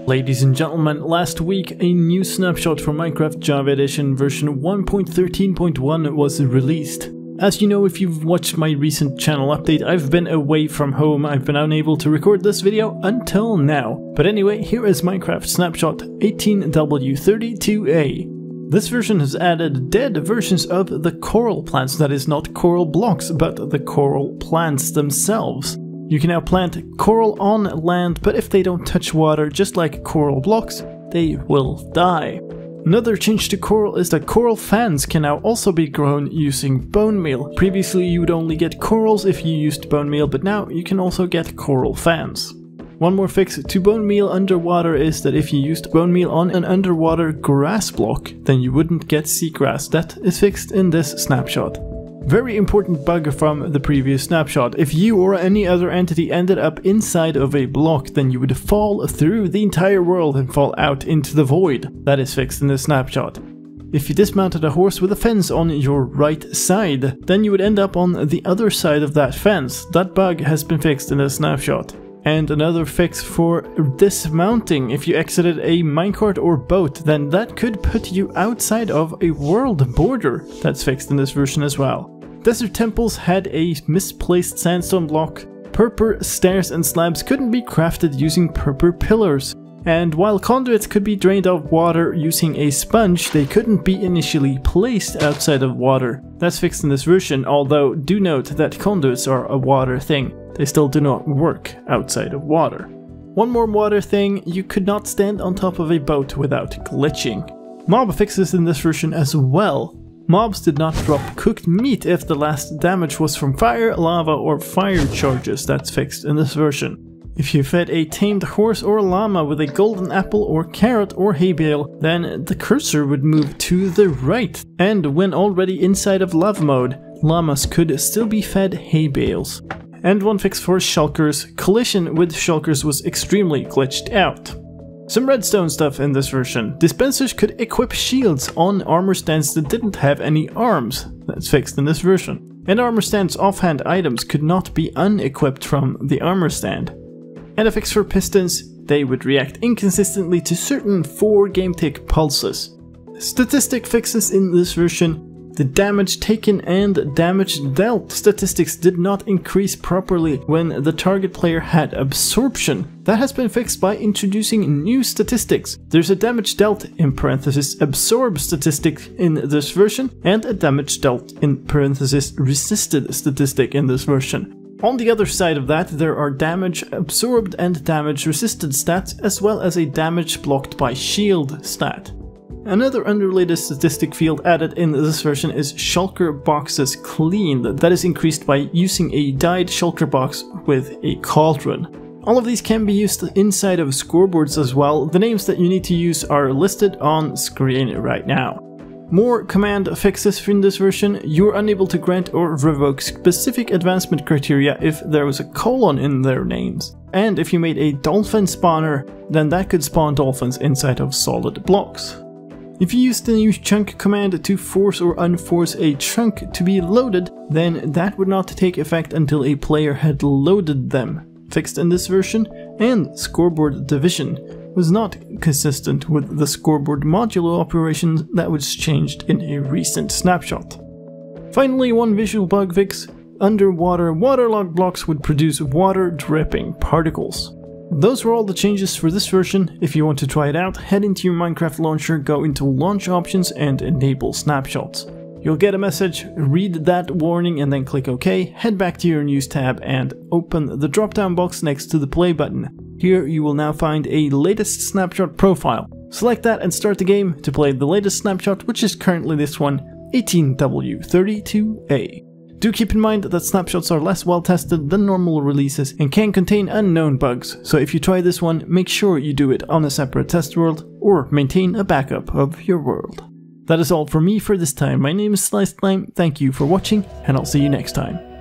Ladies and gentlemen, last week a new snapshot for Minecraft Java Edition version 1.13.1 was released. As you know, if you've watched my recent channel update, I've been away from home. I've been unable to record this video until now. But anyway, here is Minecraft Snapshot 18w32a. This version has added dead versions of the coral plants, that is not coral blocks, but the coral plants themselves. You can now plant coral on land, but if they don't touch water, just like coral blocks, they will die. Another change to coral is that coral fans can now also be grown using bone meal. Previously you would only get corals if you used bone meal, but now you can also get coral fans. One more fix to bone meal underwater is that if you used bone meal on an underwater grass block, then you wouldn't get seagrass. That is fixed in this snapshot. Very important bug from the previous snapshot. If you or any other entity ended up inside of a block, then you would fall through the entire world and fall out into the void. That is fixed in this snapshot. If you dismounted a horse with a fence on your right side, then you would end up on the other side of that fence. That bug has been fixed in this snapshot. And another fix for dismounting. If you exited a minecart or boat, then that could put you outside of a world border. That's fixed in this version as well. Desert temples had a misplaced sandstone block. Purple stairs and slabs couldn't be crafted using purple pillars. And while conduits could be drained of water using a sponge, they couldn't be initially placed outside of water. That's fixed in this version, although do note that conduits are a water thing. They still do not work outside of water. One more water thing, you could not stand on top of a boat without glitching. Mob fixes in this version as well. Mobs did not drop cooked meat if the last damage was from fire, lava or fire charges. That's fixed in this version. If you fed a tamed horse or llama with a golden apple or carrot or hay bale, then the cursor would move to the right. And when already inside of love mode, llamas could still be fed hay bales. And one fix for shulkers, collision with shulkers was extremely glitched out. Some redstone stuff in this version. Dispensers could equip shields on armor stands that didn't have any arms. That's fixed in this version. And armor stands offhand items could not be unequipped from the armor stand. And a fix for pistons, they would react inconsistently to certain 4 game tick pulses. Statistic fixes in this version. The damage taken and damage dealt statistics did not increase properly when the target player had absorption. That has been fixed by introducing new statistics. There's a damage dealt in parenthesis absorb statistic in this version and a damage dealt in parenthesis resisted statistic in this version. On the other side of that, there are damage absorbed and damage resisted stats, as well as a damage blocked by shield stat. Another unrelated statistic field added in this version is shulker boxes cleaned. That is increased by using a dyed shulker box with a cauldron. All of these can be used inside of scoreboards as well. The names that you need to use are listed on screen right now. More command fixes in this version. You are unable to grant or revoke specific advancement criteria if there was a colon in their names. And if you made a dolphin spawner, then that could spawn dolphins inside of solid blocks. If you use the new chunk command to force or unforce a chunk to be loaded, then that would not take effect until a player had loaded them. Fixed in this version, and scoreboard division was not consistent with the scoreboard modulo operation that was changed in a recent snapshot. Finally, one visual bug fix. Underwater waterlogged blocks would produce water dripping particles. Those were all the changes for this version. If you want to try it out, head into your Minecraft launcher, go into launch options and enable snapshots. You'll get a message, read that warning and then click OK, head back to your news tab and open the drop down box next to the play button. Here you will now find a latest snapshot profile. Select that and start the game to play the latest snapshot, which is currently this one, 18w32a. Do keep in mind that snapshots are less well tested than normal releases and can contain unknown bugs, so if you try this one, make sure you do it on a separate test world or maintain a backup of your world. That is all from me for this time. My name is slicedlime, thank you for watching, and I'll see you next time.